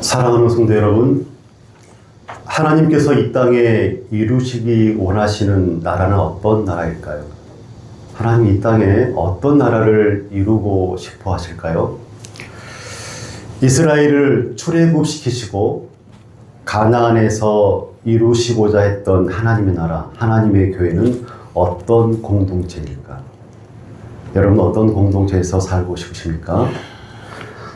사랑하는 성도 여러분, 하나님께서 이 땅에 이루시기 원하시는 나라는 어떤 나라일까요? 하나님 이 땅에 어떤 나라를 이루고 싶어 하실까요? 이스라엘을 출애굽시키시고 가나안에서 이루시고자 했던 하나님의 나라, 하나님의 교회는 어떤 공동체입니까? 여러분 어떤 공동체에서 살고 싶으십니까?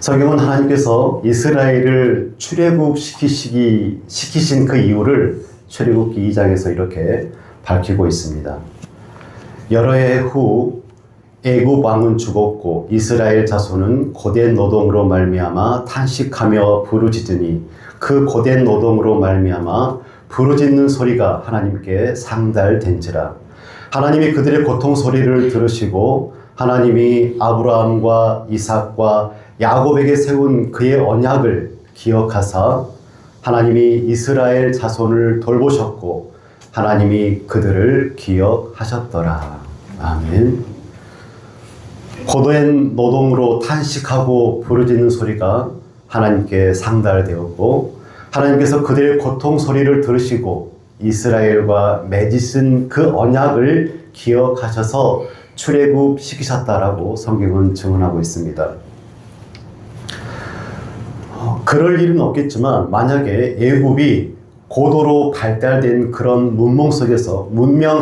성경은 하나님께서 이스라엘을 출애굽시키신 그 이유를 출애굽기 2장에서 이렇게 밝히고 있습니다. 여러 해 후 애굽 왕은 죽었고 이스라엘 자손은 고된 노동으로 말미암아 탄식하며 부르짖으니 그 고된 노동으로 말미암아 부르짖는 소리가 하나님께 상달된지라. 하나님이 그들의 고통 소리를 들으시고 하나님이 아브라함과 이삭과 야곱에게 세운 그의 언약을 기억하사 하나님이 이스라엘 자손을 돌보셨고 하나님이 그들을 기억하셨더라. 아멘. 고된 노동으로 탄식하고 부르짖는 소리가 하나님께 상달되었고 하나님께서 그들의 고통 소리를 들으시고 이스라엘과 맺으신 그 언약을 기억하셔서 출애굽시키셨다라고 성경은 증언하고 있습니다. 그럴 일은 없겠지만 만약에 애굽이 고도로 발달된 그런 문명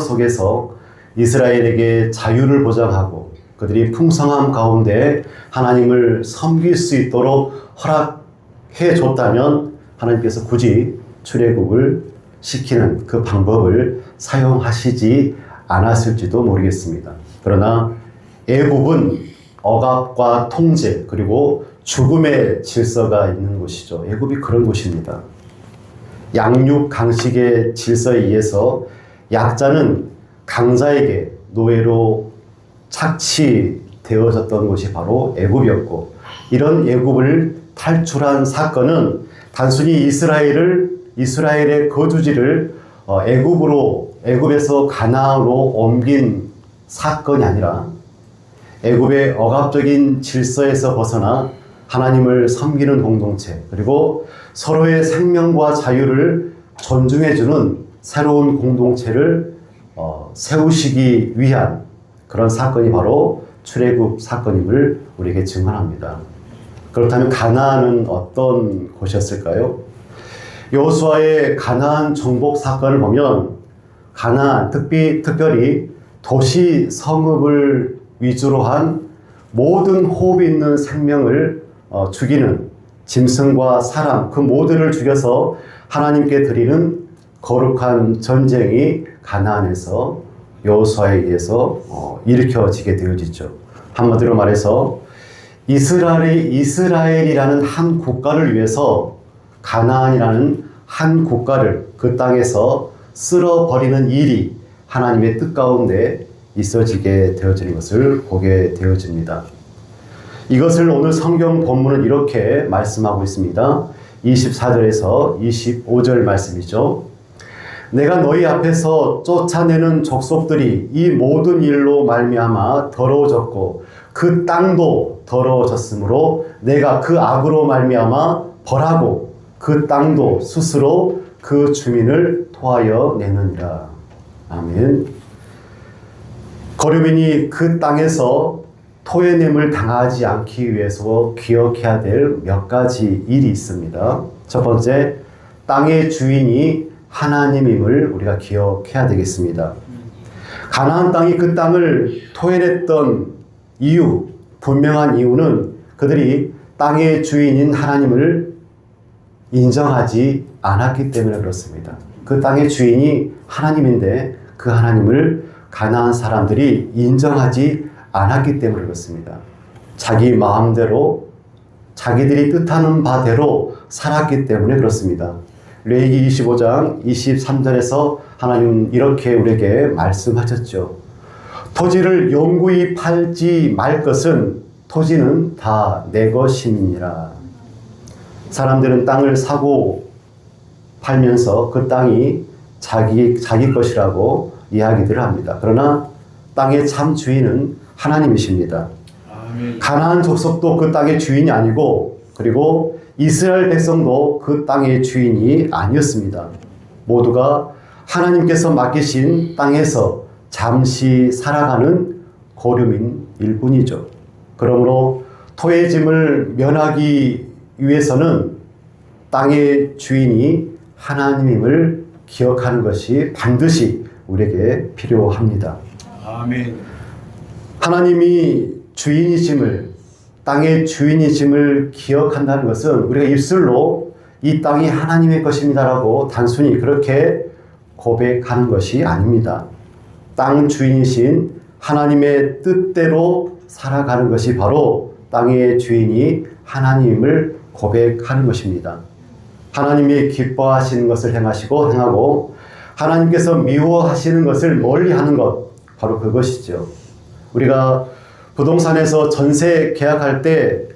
속에서 이스라엘에게 자유를 보장하고 그들이 풍성함 가운데 하나님을 섬길 수 있도록 허락해 줬다면 하나님께서 굳이 출애굽을 시키는 그 방법을 사용하시지 않았을지도 모르겠습니다. 그러나 애굽은 억압과 통제 그리고 죽음의 질서가 있는 곳이죠. 애굽이 그런 곳입니다. 양육 강식의 질서에 의해서 약자는 강자에게 노예로 착취되어졌던 곳이 바로 애굽이었고 이런 애굽을 탈출한 사건은 단순히 이스라엘의 거주지를 애굽에서 가나안으로 옮긴 사건이 아니라 애굽의 억압적인 질서에서 벗어나 하나님을 섬기는 공동체 그리고 서로의 생명과 자유를 존중해주는 새로운 공동체를 세우시기 위한 그런 사건이 바로 출애굽 사건임을 우리에게 증언합니다. 그렇다면 가나안은 어떤 곳이었을까요? 여호수아의 가나안 정복 사건을 보면 가나안, 특별히 도시 성읍을 위주로 한 모든 호흡 있는 생명을 죽이는 짐승과 사람 그 모두를 죽여서 하나님께 드리는 거룩한 전쟁이 가나안에서 여호수아에 의해서 일으켜지게 되어지죠. 한마디로 말해서 이스라엘이라는 한 국가를 위해서 가나안이라는 한 국가를 그 땅에서 쓸어버리는 일이 하나님의 뜻 가운데 있어지게 되어지는 것을 보게 되어집니다. 이것을 오늘 성경 본문은 이렇게 말씀하고 있습니다. 24절에서 25절 말씀이죠. 내가 너희 앞에서 쫓아내는 족속들이 이 모든 일로 말미암아 더러워졌고 그 땅도 더러워졌으므로 내가 그 악으로 말미암아 벌하고 그 땅도 스스로 그 주민을 토하여 내느니라. 아멘. 거류민이 그 땅에서 토해냄을 당하지 않기 위해서 기억해야 될 몇 가지 일이 있습니다. 첫 번째, 땅의 주인이 하나님임을 우리가 기억해야 되겠습니다. 가나안 땅이 그 땅을 토해냈던 이유, 분명한 이유는 그들이 땅의 주인인 하나님을 인정하지 않았기 때문에 그렇습니다. 그 땅의 주인이 하나님인데 그 하나님을 가나안 사람들이 인정하지 않았기 때문에 그렇습니다. 자기 마음대로 자기들이 뜻하는 바대로 살았기 때문에 그렇습니다. 레위기 25장 23절에서 하나님 이렇게 우리에게 말씀하셨죠. 토지를 영구히 팔지 말 것은 토지는 다 내 것임이니라. 사람들은 땅을 사고 팔면서 그 땅이 자기 것이라고 이야기들을 합니다. 그러나 땅의 참 주인은 하나님이십니다. 아멘. 가나안 족속도 그 땅의 주인이 아니고 그리고 이스라엘 백성도 그 땅의 주인이 아니었습니다. 모두가 하나님께서 맡기신 땅에서 잠시 살아가는 고류민일 뿐이죠. 그러므로 토의 짐을 면하기 위해서는 땅의 주인이 하나님임을 기억하는 것이 반드시 우리에게 필요합니다. 아멘. 하나님이 주인이심을, 땅의 주인이심을 기억한다는 것은 우리가 입술로 이 땅이 하나님의 것입니다라고 단순히 그렇게 고백하는 것이 아닙니다. 땅 주인이신 하나님의 뜻대로 살아가는 것이 바로 땅의 주인이 하나님을 고백하는 것입니다. 하나님이 기뻐하시는 것을 행하고 하나님께서 미워하시는 것을 멀리하는 것, 바로 그것이죠. 우리가 부동산에서 전세 계약할 때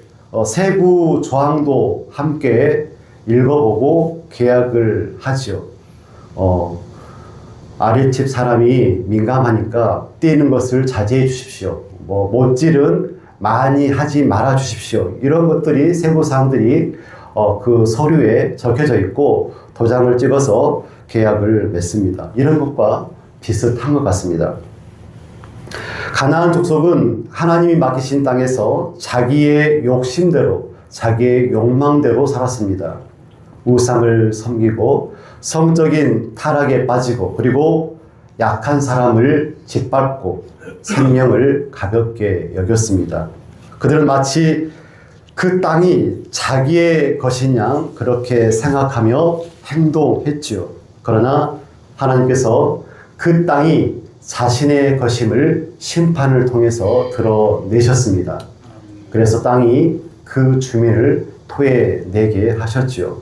세부 조항도 함께 읽어보고 계약을 하죠. 아랫집 사람이 민감하니까 뛰는 것을 자제해 주십시오. 못질은 많이 하지 말아 주십시오. 이런 것들이 세부 사항들이 그 서류에 적혀져 있고 도장을 찍어서 계약을 맺습니다. 이런 것과 비슷한 것 같습니다. 가나안 족속은 하나님이 맡기신 땅에서 자기의 욕심대로, 자기의 욕망대로 살았습니다. 우상을 섬기고 성적인 타락에 빠지고 그리고 약한 사람을 짓밟고 생명을 가볍게 여겼습니다. 그들은 마치 그 땅이 자기의 것인 양 그렇게 생각하며 행동했지요. 그러나 하나님께서 그 땅이 자신의 것임을 심판을 통해서 드러내셨습니다. 그래서 땅이 그 주민을 토해내게 하셨지요.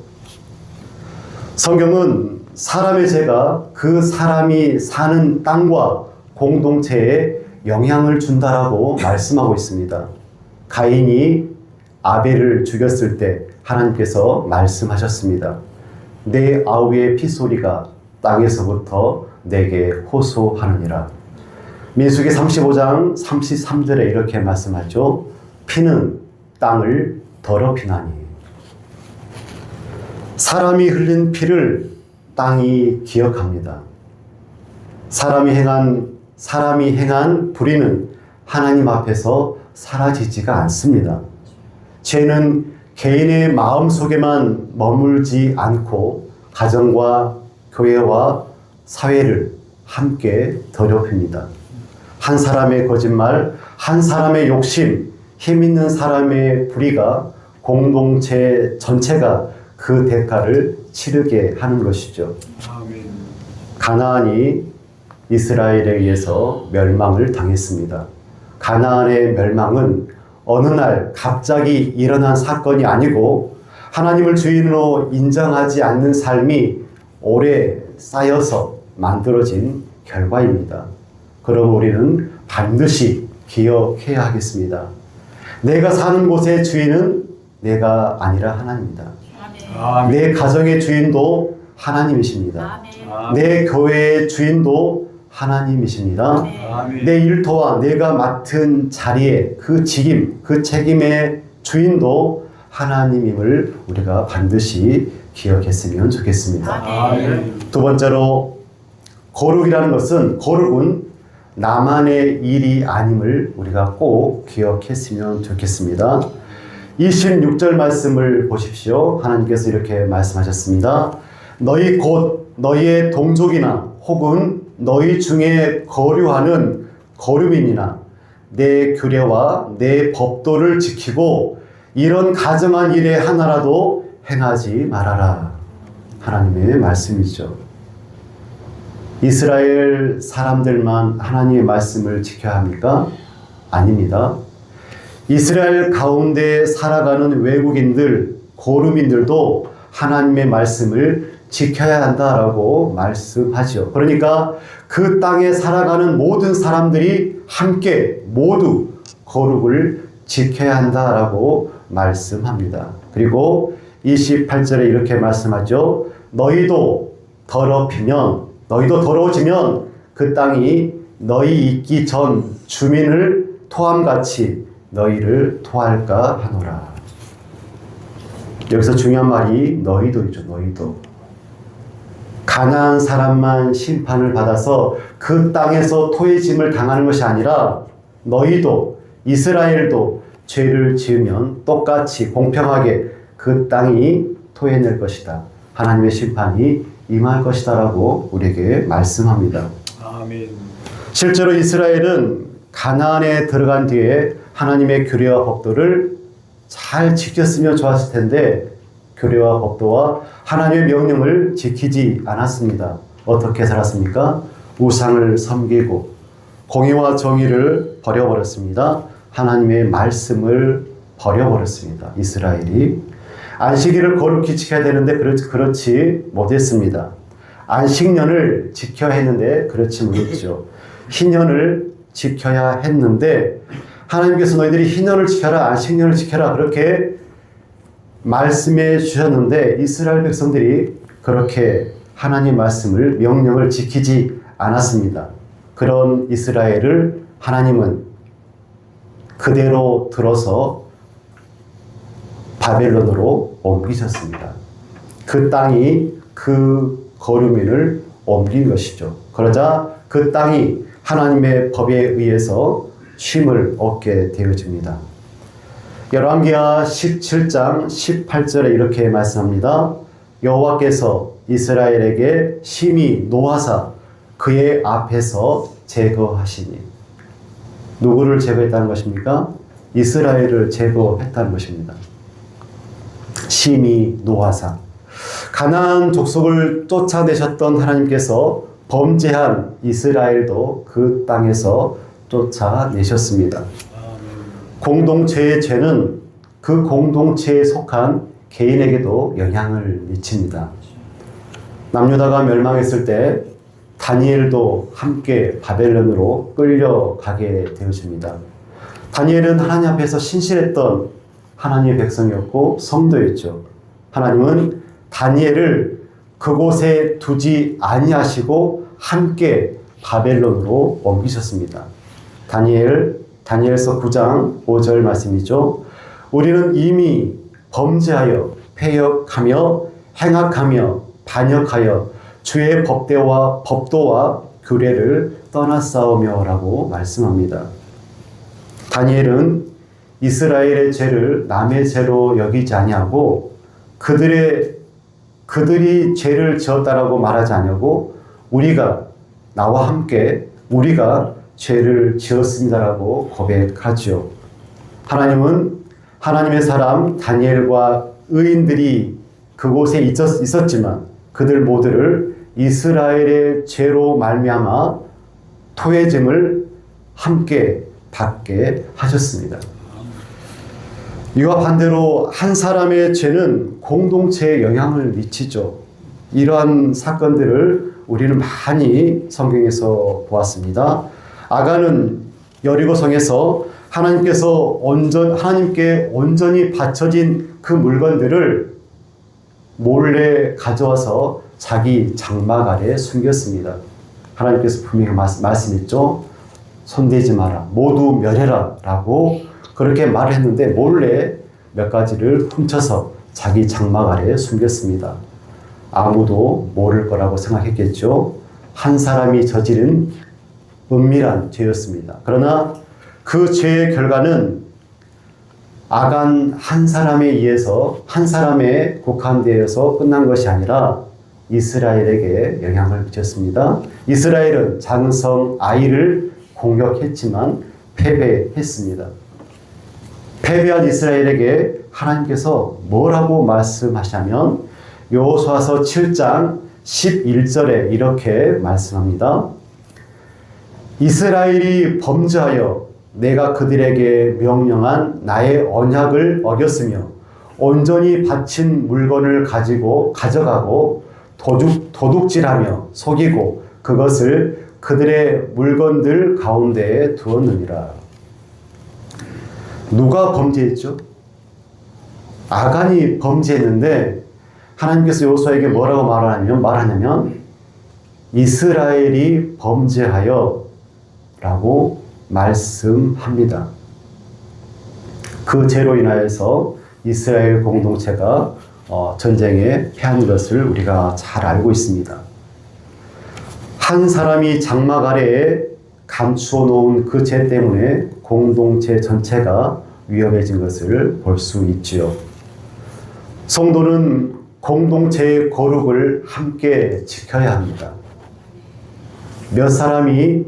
성경은 사람의 죄가 그 사람이 사는 땅과 공동체에 영향을 준다라고 말씀하고 있습니다. 가인이 아벨을 죽였을 때 하나님께서 말씀하셨습니다. 내 아우의 피소리가 땅에서부터 내게 호소하느니라. 민수기 35장 33절에 이렇게 말씀하죠. 피는 땅을 더럽히나니. 사람이 흘린 피를 땅이 기억합니다. 사람이 행한 불의는 하나님 앞에서 사라지지가 않습니다. 죄는 개인의 마음속에만 머물지 않고 가정과 교회와 사회를 함께 더럽힙니다. 한 사람의 거짓말, 한 사람의 욕심, 힘있는 사람의 불의가 공동체 전체가 그 대가를 치르게 하는 것이죠. 아멘. 가나안이 이스라엘에 의해서 멸망을 당했습니다. 가나안의 멸망은 어느 날 갑자기 일어난 사건이 아니고 하나님을 주인으로 인정하지 않는 삶이 오래 쌓여서 만들어진 결과입니다. 그럼 우리는 반드시 기억해야 하겠습니다. 내가 사는 곳의 주인은 내가 아니라 하나님입니다. 아멘. 내 가정의 주인도 하나님이십니다. 아멘. 내 교회의 주인도 하나님이십니다. 아멘. 내 일터와 내가 맡은 자리에 그 직임, 그 책임의 주인도 하나님임을 우리가 반드시 기억했으면 좋겠습니다. 아멘. 두 번째로 거룩이라는 것은 거룩은 나만의 일이 아님을 우리가 꼭 기억했으면 좋겠습니다. 26절 말씀을 보십시오. 하나님께서 이렇게 말씀하셨습니다. 너희 곧 너희의 동족이나 혹은 너희 중에 거류하는 거류민이나 내 규례와 내 법도를 지키고 이런 가정한 일에 하나라도 행하지 말아라. 하나님의 말씀이죠. 이스라엘 사람들만 하나님의 말씀을 지켜야 합니까? 아닙니다. 이스라엘 가운데 살아가는 외국인들, 고르민들도 하나님의 말씀을 지켜야 한다라고 말씀하죠. 그러니까 그 땅에 살아가는 모든 사람들이 함께 모두 거룩을 지켜야 한다라고 말씀합니다. 그리고 28절에 이렇게 말씀하죠. 너희도 더러워지면 그 땅이 너희 있기 전 주민을 토함같이 너희를 토할까 하노라. 여기서 중요한 말이 너희도이죠. 너희도. 가난한 사람만 심판을 받아서 그 땅에서 토해짐을 당하는 것이 아니라 너희도, 이스라엘도 죄를 지으면 똑같이 공평하게 그 땅이 토해낼 것이다. 하나님의 심판이 임할 것이다 라고 우리에게 말씀합니다. 아멘. 실제로 이스라엘은 가나안에 들어간 뒤에 하나님의 규례와 법도를 잘 지켰으면 좋았을 텐데 규례와 법도와 하나님의 명령을 지키지 않았습니다. 어떻게 살았습니까? 우상을 섬기고 공의와 정의를 버려버렸습니다. 하나님의 말씀을 버려버렸습니다. 이스라엘이 안식일을 거룩히 지켜야 되는데 그렇지 못했습니다. 안식년을 지켜야 했는데 그렇지 못했죠. 희년을 지켜야 했는데 하나님께서 너희들이 희년을 지켜라, 안식년을 지켜라 그렇게 말씀해 주셨는데 이스라엘 백성들이 그렇게 하나님 말씀을, 명령을 지키지 않았습니다. 그런 이스라엘을 하나님은 그대로 들어서 바벨론으로 옮기셨습니다. 그 땅이 그 거류민을 옮긴 것이죠. 그러자 그 땅이 하나님의 법에 의해서 쉼을 얻게 되어집니다. 열왕기하 17장 18절에 이렇게 말씀합니다. 여호와께서 이스라엘에게 심히 노하사 그의 앞에서 제거하시니. 누구를 제거했다는 것입니까? 이스라엘을 제거했다는 것입니다. 심히 노하사. 가나안 족속을 쫓아내셨던 하나님께서 범죄한 이스라엘도 그 땅에서 쫓아내셨습니다. 공동체의 죄는 그 공동체에 속한 개인에게도 영향을 미칩니다. 남유다가 멸망했을 때 다니엘도 함께 바벨론으로 끌려가게 되어집니다. 다니엘은 하나님 앞에서 신실했던 하나님의 백성이었고 성도였죠. 하나님은 다니엘을 그곳에 두지 아니하시고 함께 바벨론으로 옮기셨습니다. 다니엘서 9장 5절 말씀이죠. 우리는 이미 범죄하여 패역하며 행악하며 반역하여 주의 법도와 규례를 떠났사오며 라고 말씀합니다. 다니엘은 이스라엘의 죄를 남의 죄로 여기지 아니하고 그들이 죄를 지었다라고 말하지 아니하고 나와 함께 우리가 죄를 지었습니다라고 고백하죠. 하나님은 하나님의 사람 다니엘과 의인들이 그곳에 있었지만 그들 모두를 이스라엘의 죄로 말미암아 토해짐을 함께 받게 하셨습니다. 이와 반대로 한 사람의 죄는 공동체에 영향을 미치죠. 이러한 사건들을 우리는 많이 성경에서 보았습니다. 아간은 여리고성에서 하나님께 온전히 바쳐진 그 물건들을 몰래 가져와서 자기 장막 아래 숨겼습니다. 하나님께서 분명히 말씀했죠. 손대지 마라. 모두 멸해라. 라고 그렇게 말을 했는데 몰래 몇 가지를 훔쳐서 자기 장막 아래에 숨겼습니다. 아무도 모를 거라고 생각했겠죠. 한 사람이 저지른 은밀한 죄였습니다. 그러나 그 죄의 결과는 아간 한 사람에 의해서 한 사람에 국한되어서 끝난 것이 아니라 이스라엘에게 영향을 미쳤습니다. 이스라엘은 장성 아이를 공격했지만 패배했습니다. 패배한 이스라엘에게 하나님께서 뭐라고 말씀하시냐면 여호수아서 7장 11절에 이렇게 말씀합니다. 이스라엘이 범죄하여 내가 그들에게 명령한 나의 언약을 어겼으며 온전히 바친 물건을 가져가고 도둑질하며 속이고 그것을 그들의 물건들 가운데에 두었느니라. 누가 범죄했죠? 아간이 범죄했는데 하나님께서 여호수아에게 뭐라고 말하냐면 이스라엘이 범죄하여 라고 말씀합니다. 그 죄로 인하여서 이스라엘 공동체가 전쟁에 패한 것을 우리가 잘 알고 있습니다. 한 사람이 장막 아래에 감추어 놓은 그 죄 때문에 공동체 전체가 위험해진 것을 볼 수 있지요. 성도는 공동체의 거룩을 함께 지켜야 합니다. 몇 사람이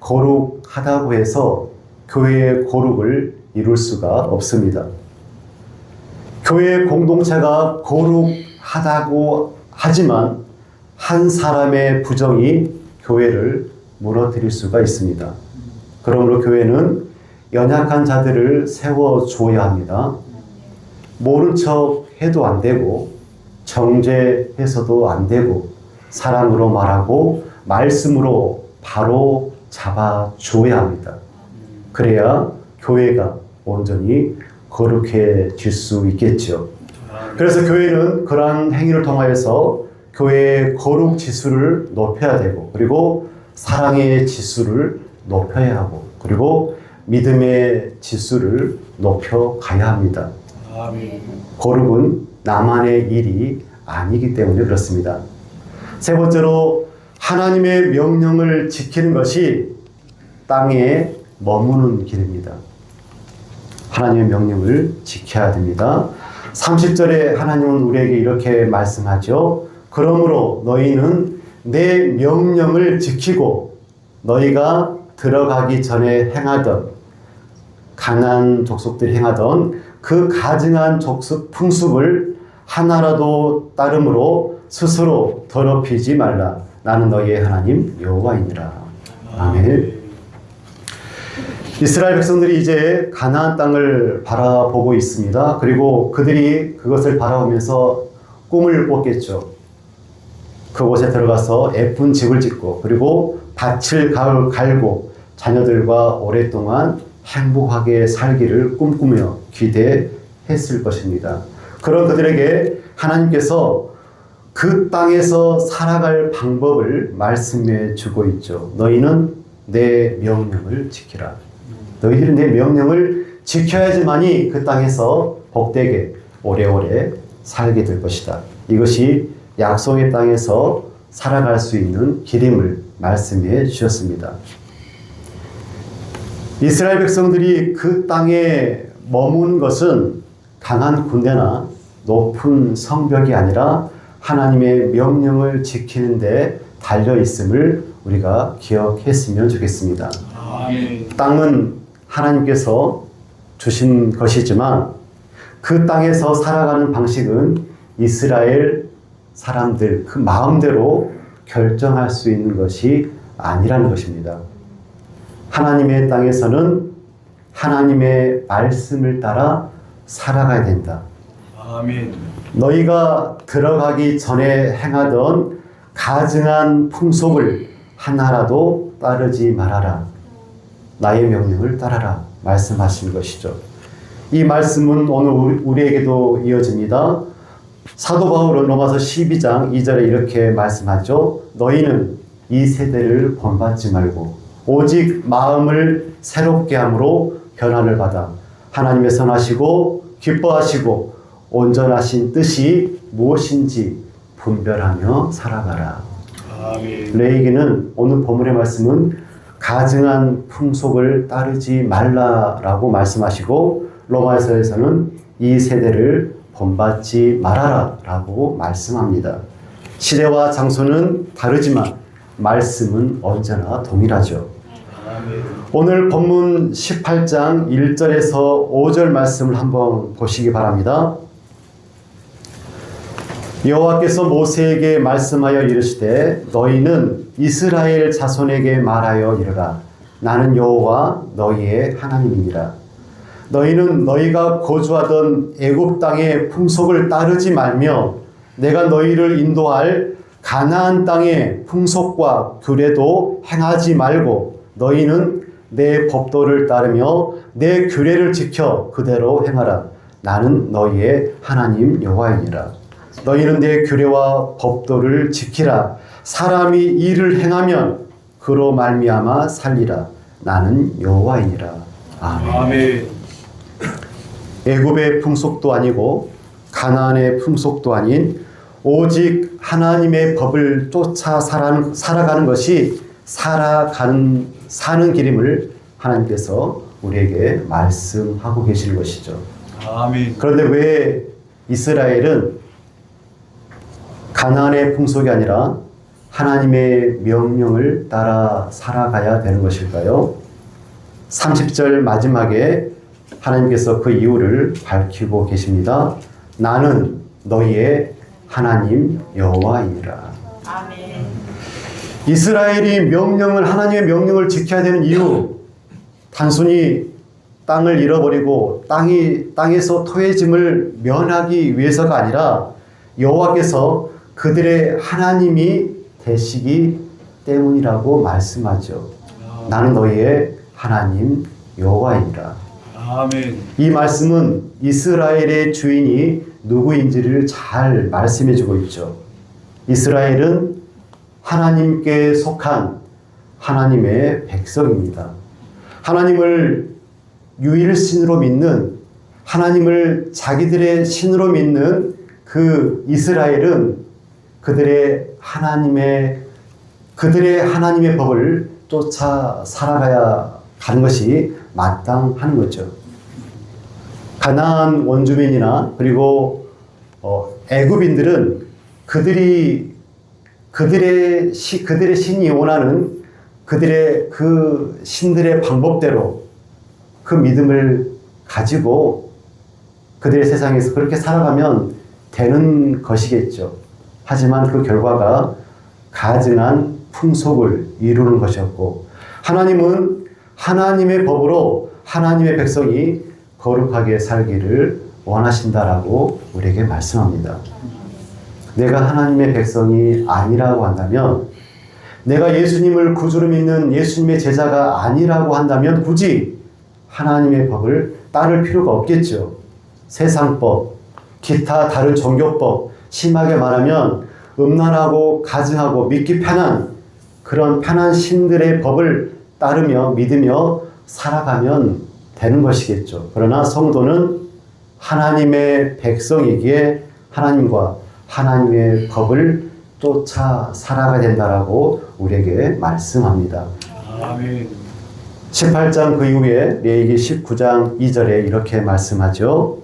거룩하다고 해서 교회의 거룩을 이룰 수가 없습니다. 교회 공동체가 거룩하다고 하지만 한 사람의 부정이 교회를 무너뜨릴 수가 있습니다. 그러므로 교회는 연약한 자들을 세워줘야 합니다. 모른 척 해도 안 되고 정죄해서도 안 되고 사랑으로 말하고 말씀으로 바로 잡아줘야 합니다. 그래야 교회가 온전히 거룩해질 수 있겠죠. 그래서 교회는 그러한 행위를 통하여서 교회의 거룩 지수를 높여야 되고, 그리고 사랑의 지수를 높여야 하고, 그리고 믿음의 지수를 높여가야 합니다. 아멘. 거룩은 나만의 일이 아니기 때문에 그렇습니다. 세 번째로 하나님의 명령을 지키는 것이 땅에 머무는 길입니다. 하나님의 명령을 지켜야 됩니다. 30절에 하나님은 우리에게 이렇게 말씀하죠. 그러므로 너희는 내 명령을 지키고 너희가 들어가기 전에 행하던 가나안 족속들이 행하던 그 가증한 족속 풍습을 하나라도 따름으로 스스로 더럽히지 말라. 나는 너희의 하나님 여호와이니라. 아멘. 이스라엘 백성들이 이제 가나안 땅을 바라보고 있습니다. 그리고 그들이 그것을 바라보면서 꿈을 꿨겠죠. 그곳에 들어가서 예쁜 집을 짓고 그리고 밭을 갈고 자녀들과 오랫동안 행복하게 살기를 꿈꾸며 기대했을 것입니다. 그런 그들에게 하나님께서 그 땅에서 살아갈 방법을 말씀해 주고 있죠. 너희는 내 명령을 지키라. 너희들은 내 명령을 지켜야지만이 그 땅에서 복되게 오래오래 살게 될 것이다. 이것이 약속의 땅에서 살아갈 수 있는 길임을 말씀해 주셨습니다. 이스라엘 백성들이 그 땅에 머문 것은 강한 군대나 높은 성벽이 아니라 하나님의 명령을 지키는 데 달려 있음을 우리가 기억했으면 좋겠습니다. 아멘. 땅은 하나님께서 주신 것이지만 그 땅에서 살아가는 방식은 이스라엘 사람들 그 마음대로 결정할 수 있는 것이 아니라는 것입니다. 하나님의 땅에서는 하나님의 말씀을 따라 살아가야 된다. 아멘. 너희가 들어가기 전에 행하던 가증한 풍속을 하나라도 따르지 말아라. 나의 명령을 따라라. 말씀하신 것이죠. 이 말씀은 오늘 우리에게도 이어집니다. 사도 바울은 로마서 12장 2절에 이렇게 말씀하죠. 너희는 이 세대를 본받지 말고 오직 마음을 새롭게 함으로 변화를 받아 하나님의 선하시고 기뻐하시고 온전하신 뜻이 무엇인지 분별하며 살아가라. 아멘. 레위기는 오늘 본문의 말씀은 가증한 풍속을 따르지 말라라고 말씀하시고 로마서에서는 이 세대를 본받지 말아라 라고 말씀합니다. 시대와 장소는 다르지만 말씀은 언제나 동일하죠. 아멘. 오늘 본문 18장 1절에서 5절 말씀을 한번 보시기 바랍니다. 여호와께서 모세에게 말씀하여 이르시되 너희는 이스라엘 자손에게 말하여 이르라. 나는 여호와 너희의 하나님이니라. 너희는 너희가 거주하던 애굽 땅의 풍속을 따르지 말며 내가 너희를 인도할 가나안 땅의 풍속과 규례도 행하지 말고 너희는 내 법도를 따르며 내 규례를 지켜 그대로 행하라. 나는 너희의 하나님 여호와이니라. 너희는 내 규례와 법도를 지키라. 사람이 이를 행하면 그로 말미암아 살리라. 나는 여호와이니라. 아멘. 아멘. 애굽의 풍속도 아니고 가나안의 풍속도 아닌 오직 하나님의 법을 쫓아 살아가는 것이 사는 길임을 하나님께서 우리에게 말씀하고 계시는 것이죠. 아멘. 그런데 왜 이스라엘은 가나안의 풍속이 아니라 하나님의 명령을 따라 살아가야 되는 것일까요? 30절 마지막에 하나님께서 그 이유를 밝히고 계십니다. 나는 너희의 하나님 여호와이니라. 아멘. 이스라엘이 하나님의 명령을 지켜야 되는 이유, 단순히 땅을 잃어버리고 땅에서 토해짐을 면하기 위해서가 아니라 여호와께서 그들의 하나님이 되시기 때문이라고 말씀하죠. 나는 너희의 하나님 여호와이니라. 아멘. 이 말씀은 이스라엘의 주인이 누구인지를 잘 말씀해주고 있죠. 이스라엘은 하나님께 속한 하나님의 백성입니다. 하나님을 유일신으로 믿는, 하나님을 자기들의 신으로 믿는 그 이스라엘은 그들의 하나님의 법을 쫓아 살아가야 하는 것이 마땅한 거죠. 가나안 원주민이나 그리고 애굽인들은 그들의 신이 원하는 그들의 그 신들의 방법대로 그 믿음을 가지고 그들의 세상에서 그렇게 살아가면 되는 것이겠죠. 하지만 그 결과가 가증한 풍속을 이루는 것이었고, 하나님은 하나님의 법으로 하나님의 백성이 거룩하게 살기를 원하신다라고 우리에게 말씀합니다. 내가 하나님의 백성이 아니라고 한다면, 내가 예수님을 구주로 믿는 예수님의 제자가 아니라고 한다면 굳이 하나님의 법을 따를 필요가 없겠죠. 세상법, 기타 다른 종교법, 심하게 말하면 음란하고 가증하고 믿기 편한 그런 편한 신들의 법을 따르며 믿으며 살아가면 되는 것이겠죠. 그러나 성도는 하나님의 백성이기에 하나님과 하나님의 법을 쫓아 살아가야 된다라고 우리에게 말씀합니다. 아멘. 18장 그 이후에 레위기 19장 2절에 이렇게 말씀하죠.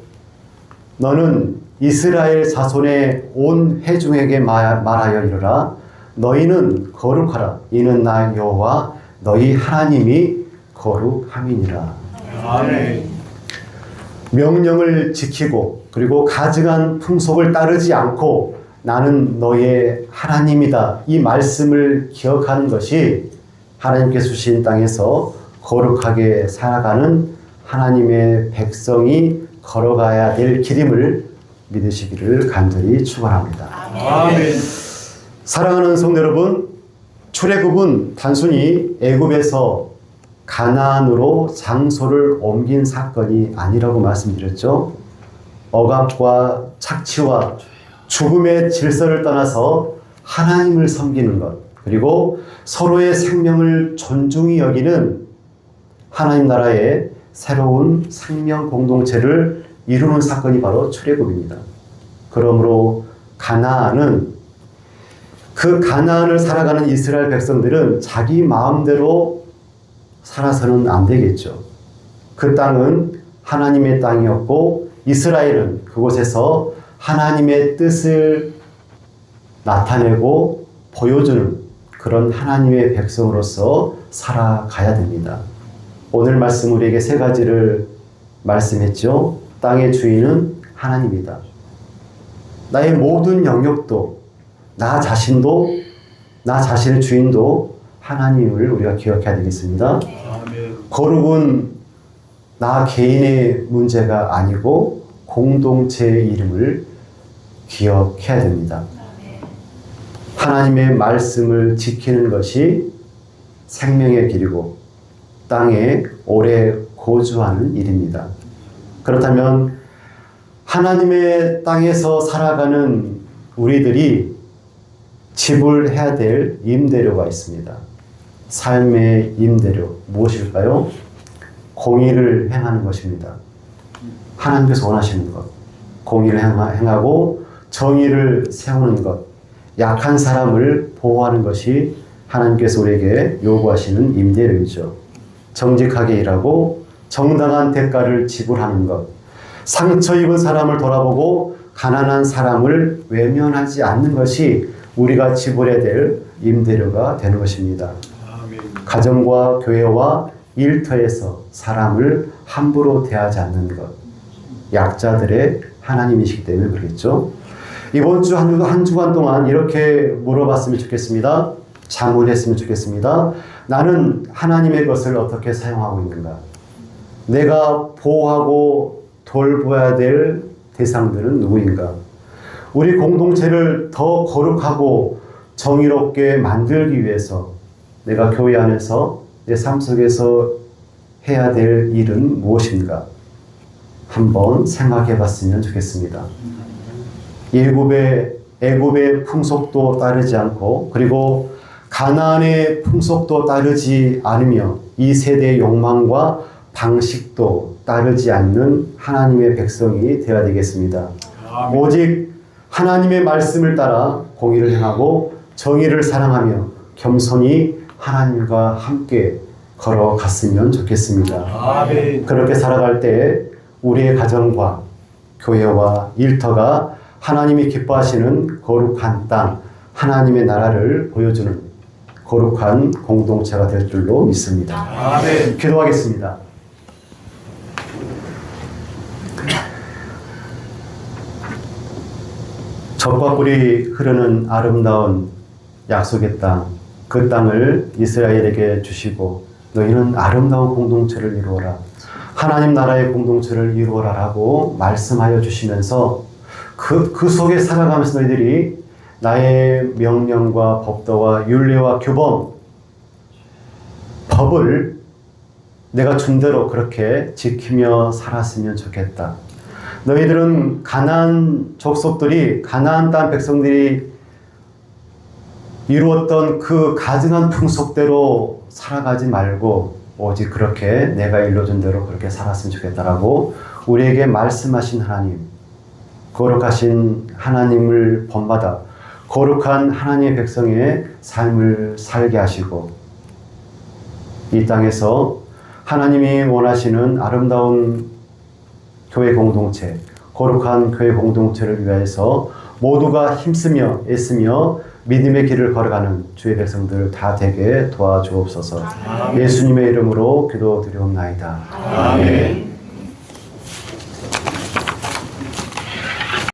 너는 이스라엘 자손의 온 회중에게 말하여 이르라. 너희는 거룩하라. 이는 나 여호와 너희 하나님이 거룩함이니라. 아멘. 명령을 지키고 그리고 가증한 풍속을 따르지 않고 나는 너의 하나님이다. 이 말씀을 기억하는 것이 하나님께서 주신 땅에서 거룩하게 살아가는 하나님의 백성이 걸어가야 될 길임을 믿으시기를 간절히 축원합니다. 아멘. 사랑하는 성도 여러분, 출애굽은 단순히 애굽에서 가나안으로 장소를 옮긴 사건이 아니라고 말씀드렸죠. 억압과 착취와 죽음의 질서를 떠나서 하나님을 섬기는 것, 그리고 서로의 생명을 존중히 여기는 하나님 나라의 새로운 생명 공동체를 이루는 사건이 바로 출애굽입니다. 그러므로 그 가나안을 살아가는 이스라엘 백성들은 자기 마음대로 살아서는 안 되겠죠. 그 땅은 하나님의 땅이었고 이스라엘은 그곳에서 하나님의 뜻을 나타내고 보여주는 그런 하나님의 백성으로서 살아가야 됩니다. 오늘 말씀 우리에게 세 가지를 말씀했죠. 땅의 주인은 하나님이다. 나의 모든 영역도, 나 자신도, 나 자신의 주인도 하나님을 우리가 기억해야 되겠습니다. 아멘. 거룩은 나 개인의 문제가 아니고 공동체의 이름을 기억해야 됩니다. 하나님의 말씀을 지키는 것이 생명의 길이고 땅에 오래 거주하는 일입니다. 그렇다면 하나님의 땅에서 살아가는 우리들이 지불해야 될 임대료가 있습니다. 삶의 임대료 무엇일까요? 공의를 행하는 것입니다. 하나님께서 원하시는 것, 공의를 행하고 정의를 세우는 것, 약한 사람을 보호하는 것이 하나님께서 우리에게 요구하시는 임대료이죠. 정직하게 일하고 정당한 대가를 지불하는 것, 상처 입은 사람을 돌아보고 가난한 사람을 외면하지 않는 것이 우리가 지불해야 될 임대료가 되는 것입니다. 아멘. 가정과 교회와 일터에서 사람을 함부로 대하지 않는 것, 약자들의 하나님이시기 때문에 그렇겠죠. 이번 주 한 주간 동안 이렇게 물어봤으면 좋겠습니다. 자문했으면 좋겠습니다. 나는 하나님의 것을 어떻게 사용하고 있는가? 내가 보호하고 돌봐야 될 대상들은 누구인가? 우리 공동체를 더 거룩하고 정의롭게 만들기 위해서 내가 교회 안에서 내 삶 속에서 해야 될 일은 무엇인가? 한번 생각해 봤으면 좋겠습니다. 애굽의 풍속도 따르지 않고 그리고 가나안의 풍속도 따르지 않으며 이 세대의 욕망과 방식도 따르지 않는 하나님의 백성이 되어야 되겠습니다. 아멘. 오직 하나님의 말씀을 따라 공의를 행하고 정의를 사랑하며 겸손히 하나님과 함께 걸어갔으면 좋겠습니다. 아멘. 그렇게 살아갈 때 우리의 가정과 교회와 일터가 하나님이 기뻐하시는 거룩한 땅, 하나님의 나라를 보여주는 거룩한 공동체가 될 줄로 믿습니다. 아멘. 기도하겠습니다. 젖과 꿀이 흐르는 아름다운 약속의 땅, 그 땅을 이스라엘에게 주시고 너희는 아름다운 공동체를 이루어라. 하나님 나라의 공동체를 이루어라라고 말씀하여 주시면서 그 속에 살아가면서 너희들이 나의 명령과 법도와 율례와 규범, 법을 내가 준 대로 그렇게 지키며 살았으면 좋겠다. 너희들은 가나안 족속들이, 가나안 땅 백성들이 이루었던 그 가증한 풍속대로 살아가지 말고 오직 그렇게 내가 일러준 대로 그렇게 살았으면 좋겠다라고 우리에게 말씀하신 하나님, 거룩하신 하나님을 본받아 거룩한 하나님의 백성의 삶을 살게 하시고 이 땅에서 하나님이 원하시는 아름다운 교회 공동체, 거룩한 교회 공동체를 위해서 모두가 힘쓰며 애쓰며 믿음의 길을 걸어가는 주의 백성들 다 되게 도와주옵소서. 예수님의 이름으로 기도드리옵나이다. 아멘.